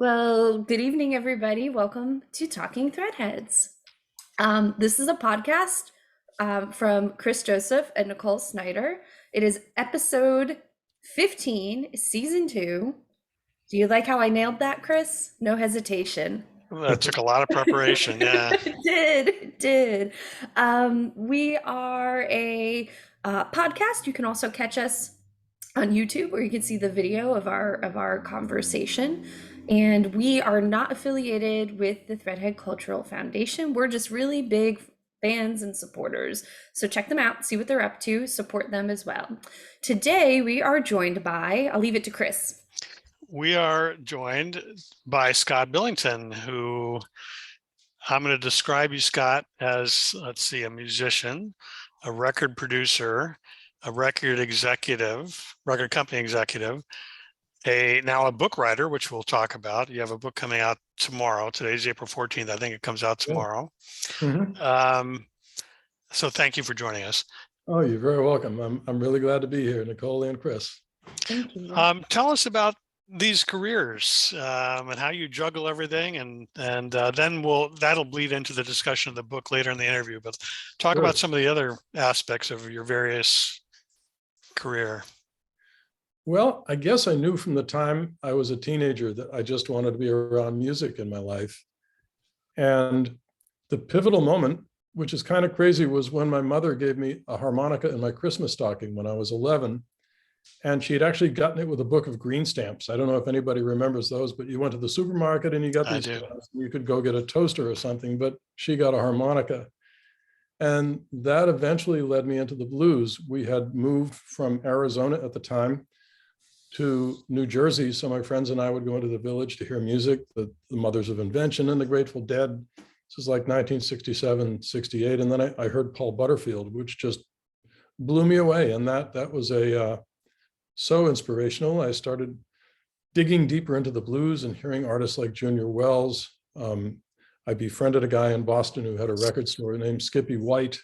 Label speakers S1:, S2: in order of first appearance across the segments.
S1: Well, good evening, everybody. Welcome to Talking Threadheads. This is a podcast from Chris Joseph and Nicole Snyder. It is episode 15, season 2. Do you like how I nailed that, Chris? No hesitation.
S2: That took a lot of preparation. Yeah.
S1: It did. We are a podcast. You can also catch us on YouTube, where you can see the video of our conversation. And we are not affiliated with the Threadhead Cultural Foundation. We're just really big fans and supporters. So check them out, see what they're up to, support them as well. Today we are joined by, I'll leave it to Chris.
S2: We are joined by Scott Billington, who I'm going to describe you, Scott, as, let's see, a musician, a record producer, a record company executive, now a book writer, which we'll talk about. You have a book coming out tomorrow. Today's April 14th. I think it comes out tomorrow. So thank you for joining us.
S3: Oh, you're very welcome. I'm really glad to be here, Nicole and Chris.
S1: Thank you.
S2: Tell us about these careers and how you juggle everything, and then that'll bleed into the discussion of the book later in the interview. But talk
S3: Sure.
S2: about some of the other aspects of your various career.
S3: Well, I guess I knew from the time I was a teenager that I just wanted to be around music in my life. And the pivotal moment, which is kind of crazy, was when my mother gave me a harmonica in my Christmas stocking when I was 11. And she had actually gotten it with a book of green stamps. I don't know if anybody remembers those, but you went to the supermarket and you got these stamps. You could go get a toaster or something, but she got a harmonica. And that eventually led me into the blues. We had moved from Arizona at the time to New Jersey. So my friends and I would go into the Village to hear music, the Mothers of Invention and the Grateful Dead. This is like 1967, 68. And then I heard Paul Butterfield, which just blew me away. And that was so inspirational. I started digging deeper into the blues and hearing artists like Junior Wells. I befriended a guy in Boston who had a record store named Skippy White,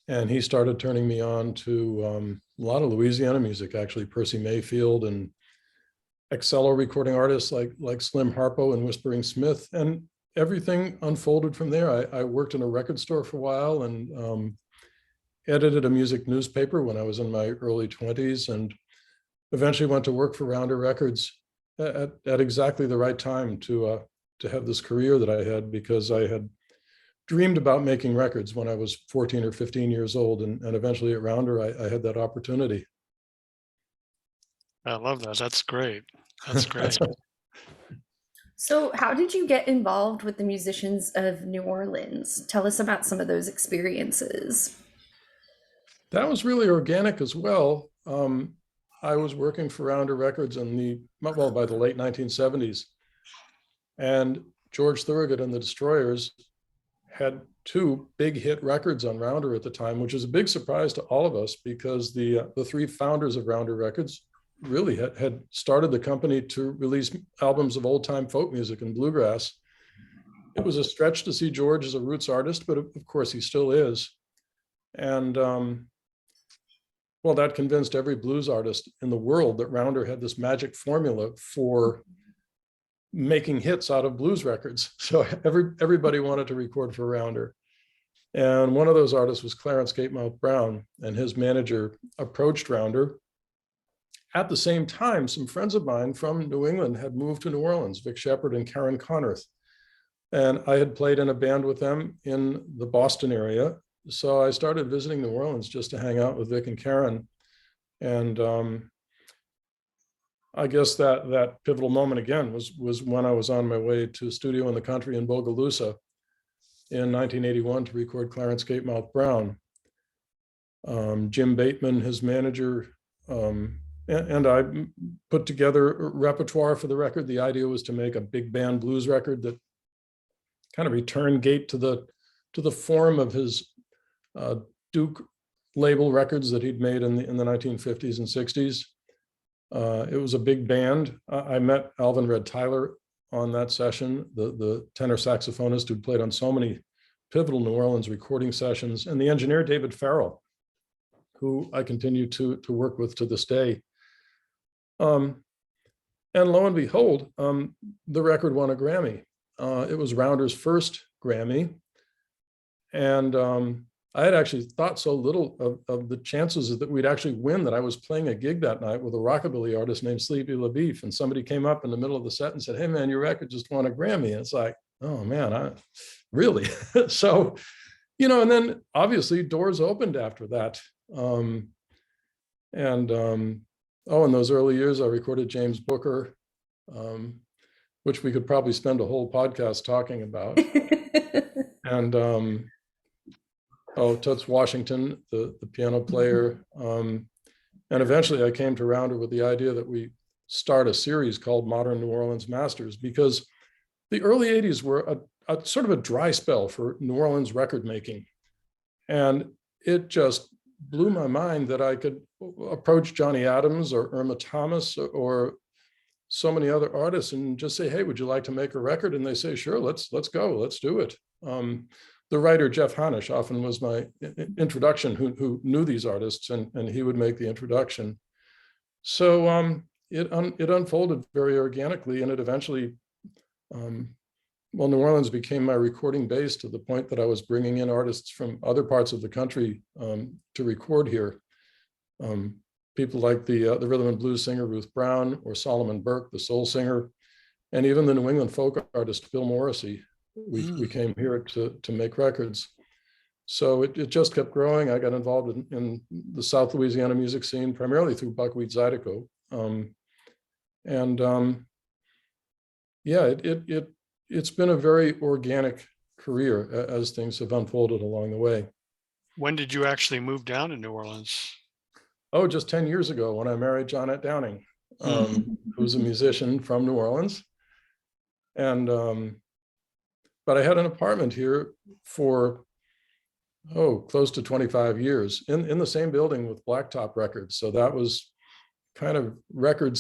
S3: and he started turning me on to a lot of Louisiana music, actually Percy Mayfield and Excello recording artists like Slim Harpo and Whispering Smith, and everything unfolded from there. I worked in a record store for a while and edited a music newspaper when I was in my early 20s, and eventually went to work for Rounder Records at exactly the right time to have this career that I had, because I had dreamed about making records when I was 14 or 15 years old, and eventually at Rounder I had that opportunity.
S2: I love that. That's great. That's great.
S1: So how did you get involved with the musicians of New Orleans? Tell us about some of those experiences.
S3: That was really organic as well. I was working for Rounder Records by the late 1970s. And George Thorogood and the Destroyers had 2 big hit records on Rounder at the time, which was a big surprise to all of us, because the 3 founders of Rounder Records really had started the company to release albums of old time folk music and bluegrass. It was a stretch to see George as a roots artist, but of course he still is. And well, that convinced every blues artist in the world that Rounder had this magic formula for making hits out of blues records. So everybody wanted to record for Rounder. And one of those artists was Clarence Gatemouth Brown, and his manager approached Rounder. At the same time, some friends of mine from New England had moved to New Orleans, Vic Shepard and Karen Connorth. And I had played in a band with them in the Boston area. So I started visiting New Orleans just to hang out with Vic and Karen. And I guess that pivotal moment again was when I was on my way to a studio in the country in Bogalusa in 1981 to record Clarence Gatemouth Brown. Jim Bateman, his manager, and I put together a repertoire for the record. The idea was to make a big band blues record that kind of returned Gate to the form of his Duke label records that he'd made in the 1950s and 60s. It was a big band. I met Alvin Red Tyler on that session, the tenor saxophonist who played on so many pivotal New Orleans recording sessions, and the engineer David Farrell, who I continue to work with to this day. And lo and behold, the record won a Grammy. It was Rounder's first Grammy. And I had actually thought so little of the chances that we'd actually win that I was playing a gig that night with a rockabilly artist named Sleepy LaBeef. And somebody came up in the middle of the set and said, "Hey man, your record just won a Grammy." And it's like, oh man, really? So, and then obviously doors opened after that. In those early years, I recorded James Booker, which we could probably spend a whole podcast talking about. And Toots Washington, the piano player. And eventually I came to Rounder with the idea that we start a series called Modern New Orleans Masters, because the early 80s were a sort of a dry spell for New Orleans record making. And it just blew my mind that I could approach Johnny Adams or Irma Thomas or so many other artists and just say, "Hey, would you like to make a record?" And they say, "Sure, let's go, let's do it." The writer Jeff Hanisch often was my introduction, who knew these artists, and he would make the introduction. So it unfolded very organically, and it eventually, New Orleans became my recording base to the point that I was bringing in artists from other parts of the country to record here. People like the rhythm and blues singer Ruth Brown, or Solomon Burke, the soul singer, and even the New England folk artist Bill Morrissey. We came here to make records. So it just kept growing. I got involved in the South Louisiana music scene, primarily through Buckwheat Zydeco. It's been a very organic career as things have unfolded along the way.
S2: When did you actually move down to New Orleans?
S3: Oh, just 10 years ago when I married Johnette Downing, who's a musician from New Orleans. And but I had an apartment here for close to 25 years in the same building with Blacktop Records. So that was kind of record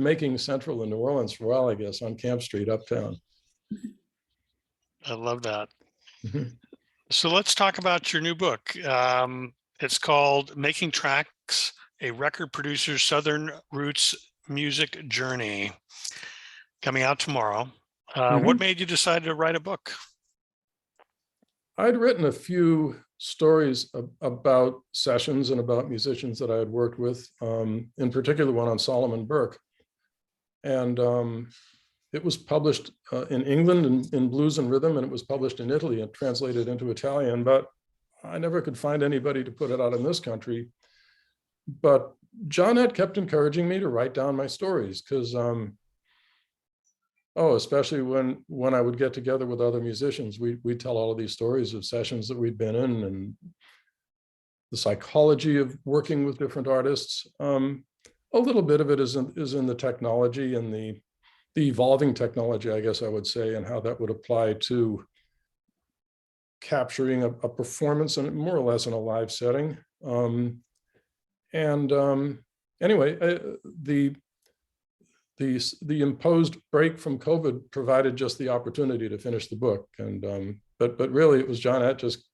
S3: making central in New Orleans for a while, I guess, on Camp Street, uptown.
S2: I love that. So let's talk about your new book. It's called Making Tracks, A Record Producer's Southern Roots Music Journey, coming out tomorrow. What made you decide to write a book?
S3: I'd written a few stories about sessions and about musicians that I had worked with, in particular one on Solomon Burke. And it was published in England in Blues and Rhythm, and it was published in Italy and translated into Italian, but I never could find anybody to put it out in this country. But Johnette kept encouraging me to write down my stories, because especially when I would get together with other musicians, we'd tell all of these stories of sessions that we'd been in and the psychology of working with different artists. A little bit of it is in the technology and the evolving technology, I guess I would say, and how that would apply to capturing a performance and more or less in a live setting. Anyway, the imposed break from COVID provided just the opportunity to finish the book. And but really it was Johnette just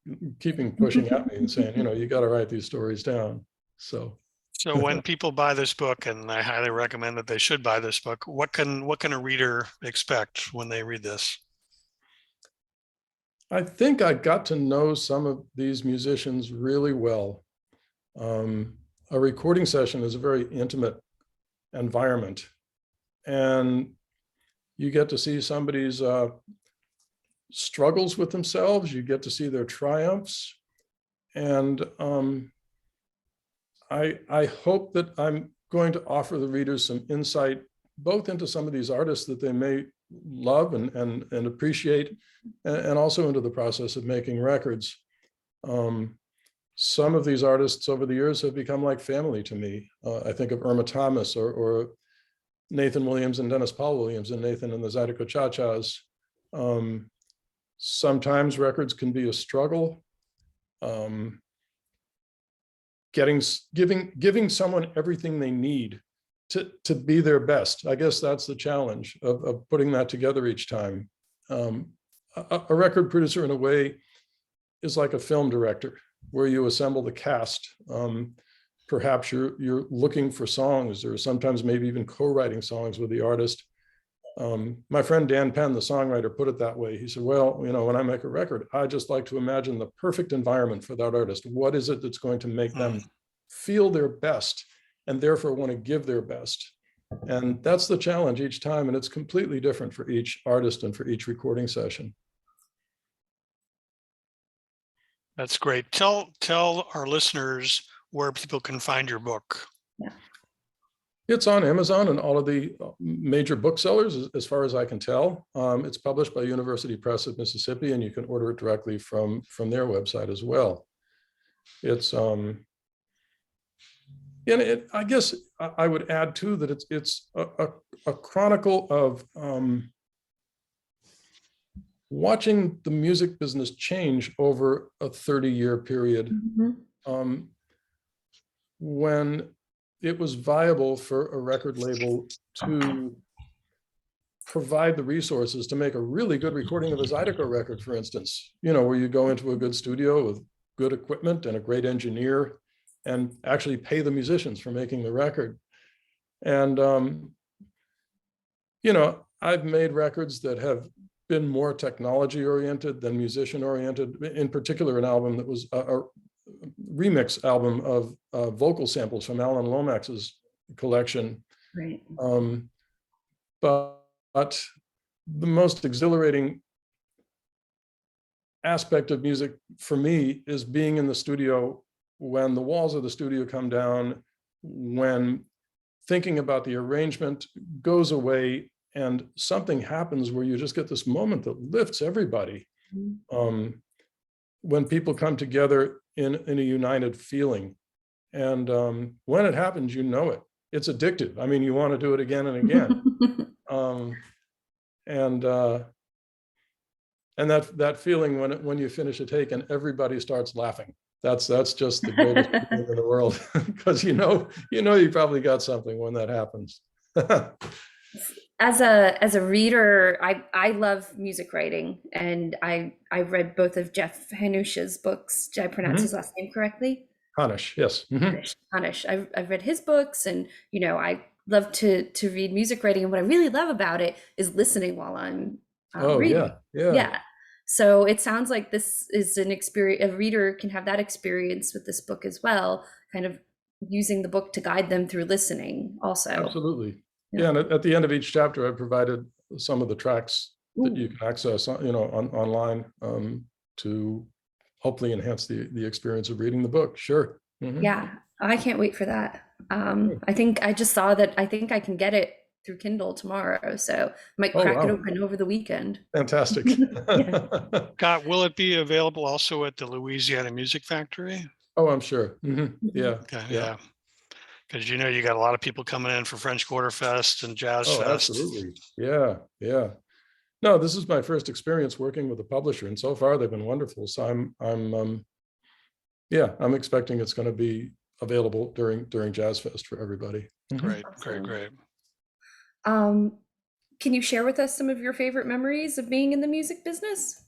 S3: pushing at me and saying, you got to write these stories down. So
S2: when people buy this book, and I highly recommend that they should buy this book, what can a reader expect when they read this?
S3: I think I got to know some of these musicians really well. A recording session is a very intimate environment, and you get to see somebody's struggles with themselves. You get to see their triumphs. And I hope that I'm going to offer the readers some insight, both into some of these artists that they may love and appreciate, and also into the process of making records. Some of these artists over the years have become like family to me. I think of Irma Thomas or Nathan Williams and Dennis Paul Williams, and Nathan and the Zydeco Cha-Chas. Sometimes records can be a struggle. Giving someone everything they need to be their best. I guess that's the challenge of putting that together each time. A record producer, in a way, is like a film director, where you assemble the cast. perhaps you're looking for songs, or sometimes maybe even co-writing songs with the artist. My friend Dan Penn, the songwriter, put it that way. He said, well, when I make a record, I just like to imagine the perfect environment for that artist. What is it that's going to make them feel their best and therefore want to give their best? And that's the challenge each time. And it's completely different for each artist and for each recording session.
S2: That's great. Tell our listeners where people can find your book.
S1: Yeah.
S3: It's on Amazon and all of the major booksellers, as far as I can tell. It's published by University Press of Mississippi, and you can order it directly from their website as well. It's I guess I would add too that it's a chronicle of watching the music business change over a 30-year period. When it was viable for a record label to provide the resources to make a really good recording of a Zydeco record, for instance, where you go into a good studio with good equipment and a great engineer and actually pay the musicians for making the record. And, I've made records that have been more technology oriented than musician oriented, in particular, an album that was a remix album of vocal samples from Alan Lomax's collection.
S1: Right.
S3: But the most exhilarating aspect of music for me is being in the studio when the walls of the studio come down, when thinking about the arrangement goes away and something happens where you just get this moment that lifts everybody. When people come together in a united feeling. And when it happens, it. It's addictive. I mean, you want to do it again and again. And that feeling when you finish a take and everybody starts laughing, that's just the greatest feeling in the world, because you probably got something when that happens.
S1: As a reader, I love music writing, and I read both of Jeff Hanush's books. Did I pronounce his last name correctly?
S3: Hanush, yes.
S1: Hanush. I've read his books, and I love to read music writing. And what I really love about it is listening while I'm reading. Yeah. So it sounds like this is an experience. A reader can have that experience with this book as well, kind of using the book to guide them through listening. Also,
S3: absolutely. Yeah, and at the end of each chapter, I provided some of the tracks that you can access, online to hopefully enhance the experience of reading the book. Sure.
S1: Yeah, I can't wait for that. I think I just saw that. I think I can get it through Kindle tomorrow, so I might crack it open over the weekend.
S3: Fantastic.
S2: Scott, will it be available also at the Louisiana Music Factory?
S3: Oh, I'm sure. Yeah.
S2: Okay, yeah. Because you got a lot of people coming in for French Quarter Fest and Jazz Fest.
S3: Absolutely. Yeah. No, this is my first experience working with a publisher, and so far they've been wonderful. So I'm expecting it's going to be available during Jazz Fest for everybody.
S2: Great.
S1: Can you share with us some of your favorite memories of being in the music business?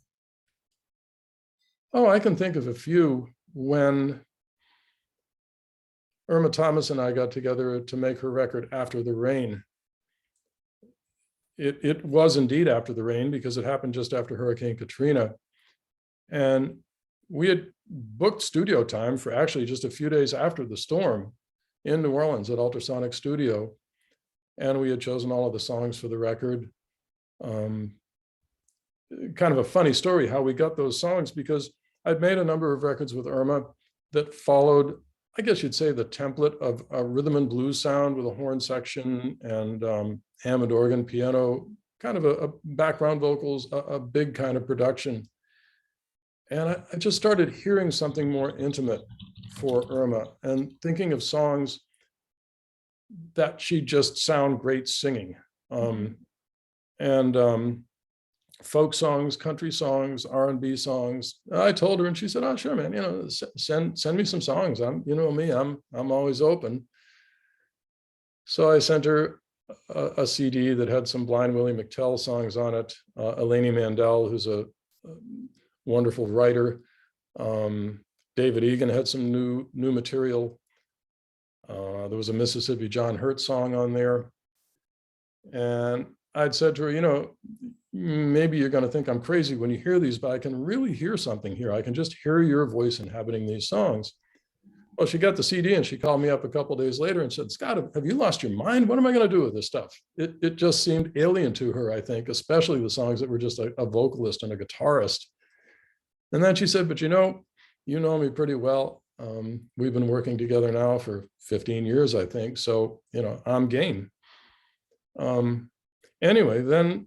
S3: Oh, I can think of a few. When Irma Thomas and I got together to make her record After the Rain, it was indeed after the rain, because it happened just after Hurricane Katrina. And we had booked studio time for actually just a few days after the storm in New Orleans at Ultrasonic Studio. And we had chosen all of the songs for the record. Kind of a funny story how we got those songs, because I'd made a number of records with Irma that followed, I guess you'd say, the template of a rhythm and blues sound with a horn section and Hammond organ, piano, kind of a background vocals, a big kind of production. And I just started hearing something more intimate for Irma and thinking of songs that she just sound great singing. Folk songs, country songs, R&B songs. I told her, and she said, "Oh, sure, man. Send me some songs. I'm always open." So I sent her a CD that had some Blind Willie McTell songs on it. Eleni Mandel, who's a wonderful writer. David Egan had some new material. There was a Mississippi John Hurt song on there. And I'd said to her, maybe you're going to think I'm crazy when you hear these, but I can really hear something here. I can just hear your voice inhabiting these songs. Well, she got the CD and she called me up a couple of days later and said, Scott, have you lost your mind? What am I going to do with this stuff? It just seemed alien to her, I think, especially the songs that were just a vocalist and a guitarist. And then she said, but you know me pretty well. We've been working together now for 15 years, I think. So, I'm game. Anyway, then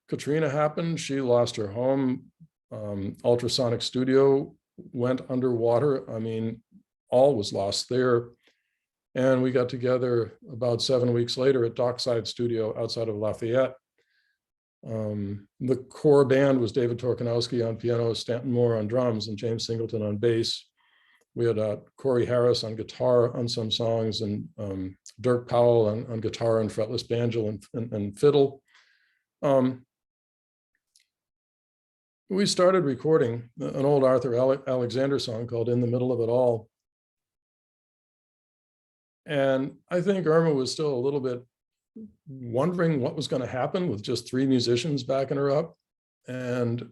S3: Katrina happened. She lost her home. Ultrasonic Studio went underwater. I mean, all was lost there. And we got together about 7 weeks later at Dockside Studio outside of Lafayette. The core band was David Torkanowski on piano, Stanton Moore on drums, and James Singleton on bass. We had Corey Harris on guitar on some songs, and Dirk Powell on guitar and fretless banjo and fiddle. We started recording an old Arthur Alexander song called In the Middle of It All. And I think Irma was still a little bit wondering what was going to happen with just 3 musicians backing her up. And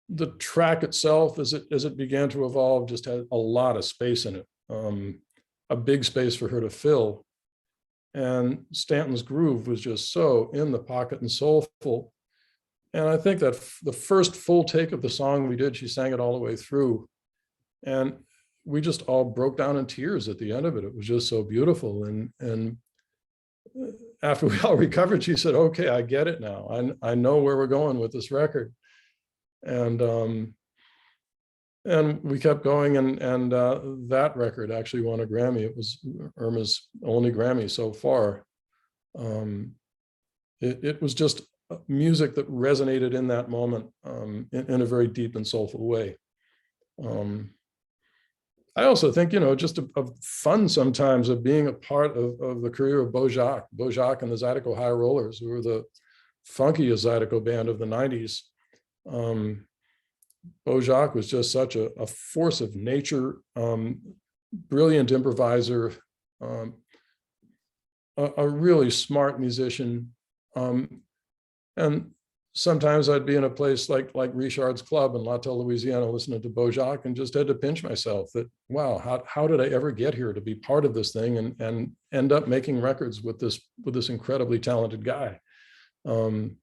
S3: the track itself, as it began to evolve, just had a lot of space in it, a big space for her to fill. And Stanton's groove was just so in the pocket and soulful. And I think that the first full take of the song we did, she sang it all the way through. And we just all broke down in tears at the end of it. It was just so beautiful. And after we all recovered, she said, okay, I get it now. I know where we're going with this record. And we kept going, and that record actually won a Grammy. It was Irma's only Grammy so far. It was just music that resonated in that moment in a very deep and soulful way. I also think, just a fun sometimes of being a part of the career of Beau Jacques and the Zydeco High Rollers, who were the funkiest Zydeco band of the 90s. Beau Jacques was just such a force of nature, brilliant improviser, a really smart musician. And sometimes I'd be in a place like Richard's Club in Latel, Louisiana, listening to Beau Jacques, and just had to pinch myself that, wow, how did I ever get here to be part of this thing and end up making records with this incredibly talented guy? And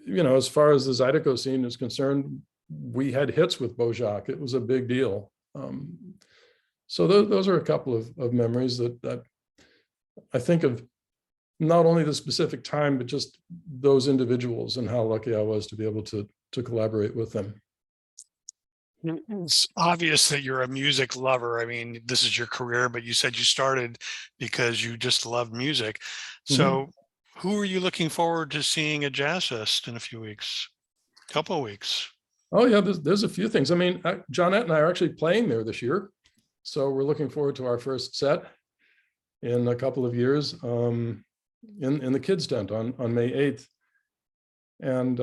S3: as far as the Zydeco scene is concerned, we had hits with Beau Jacques. It was a big deal. So those are a couple of memories that I think of, not only the specific time, but just those individuals and how lucky I was to be able to collaborate with them.
S2: It's obvious that you're a music lover. I mean, this is your career, but you said you started because you just loved music. So who are you looking forward to seeing at Jazz Fest in a few weeks, couple of weeks? Oh yeah,
S3: there's a few things. I mean, Johnette and I are actually playing there this year. So we're looking forward to our first set in a couple of years. In the kids tent on May 8th. And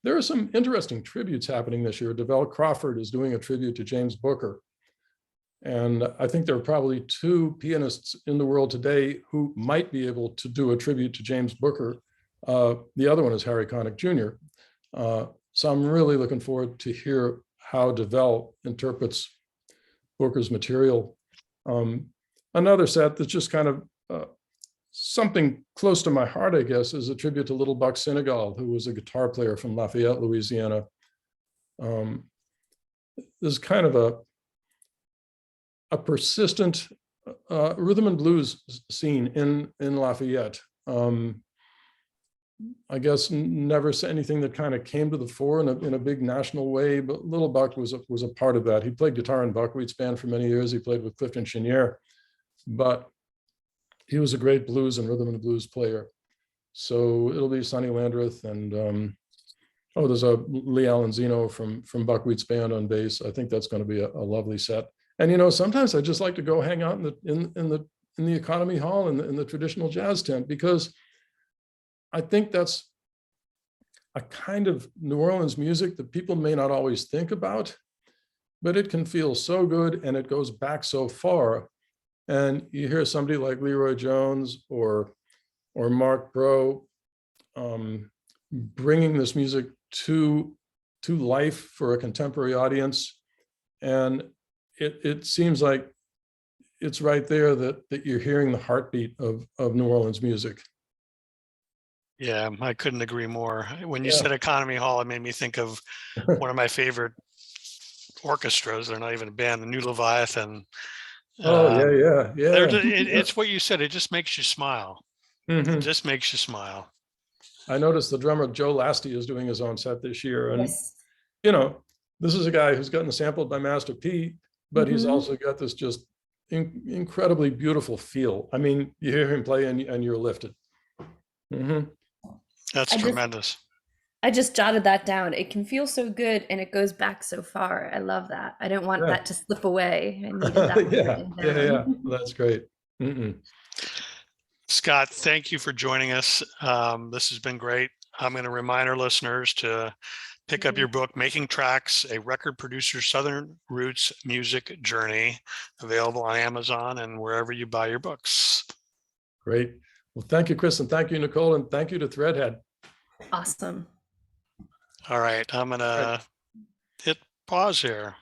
S3: there are some interesting tributes happening this year. DeVell Crawford is doing a tribute to James Booker. And I think there are probably 2 pianists in the world today who might be able to do a tribute to James Booker. The other one is Harry Connick Jr. So I'm really looking forward to hear how DeVell interprets Booker's material. Another set that's just kind of something close to my heart, I guess, is a tribute to Little Buck Senegal, who was a guitar player from Lafayette, Louisiana. There's kind of a persistent rhythm and blues scene in Lafayette. I guess never anything that kind of came to the fore in a big national way, but Little Buck was a part of that. He played guitar in Buckwheat's band for many years. He played with Clifton Chenier, but he was a great blues and rhythm and blues player. So it'll be Sonny Landreth and there's a Lee Alenzino from Buckwheat's band on bass. I think that's going to be a lovely set. And sometimes I just like to go hang out in the Economy Hall in the traditional jazz tent, because I think that's a kind of New Orleans music that people may not always think about. but it can feel so good and it goes back so far. And you hear somebody like Leroy Jones or Mark Bro bringing this music to life for a contemporary audience, and it seems like it's right there that you're hearing the heartbeat of New Orleans music.
S2: Yeah, I couldn't agree more. When you
S3: Yeah.
S2: said Economy Hall, it made me think of one of my favorite orchestras. They're not even a band, the New Leviathan.
S3: Oh yeah,
S2: It's what you said. It just makes you smile. It
S3: Mhm.
S2: just makes you smile.
S3: I noticed the drummer Joe Lasty is doing his own set this year, and
S1: Yes.
S3: you know, this is a guy who's gotten sampled by Master P, but he's also got this just incredibly beautiful feel. I mean, you hear him play and you're lifted.
S2: That's
S1: I just
S2: tremendous.
S1: I just jotted that down. It can feel so good and it goes back so far. I love that. I don't want
S3: Yeah.
S1: that to slip away. I needed that one written
S3: Yeah.
S1: down.
S3: That's great.
S2: Scott, thank you for joining us. This has been great. I'm going to remind our listeners to pick up your book, Making Tracks, A Record Producer's Southern Roots Music Journey, available on Amazon and wherever you buy your books.
S3: Great. Well, thank you, Chris, and thank you, Nicole, and thank you to Threadhead.
S1: Awesome.
S2: All right, I'm going to hit pause here.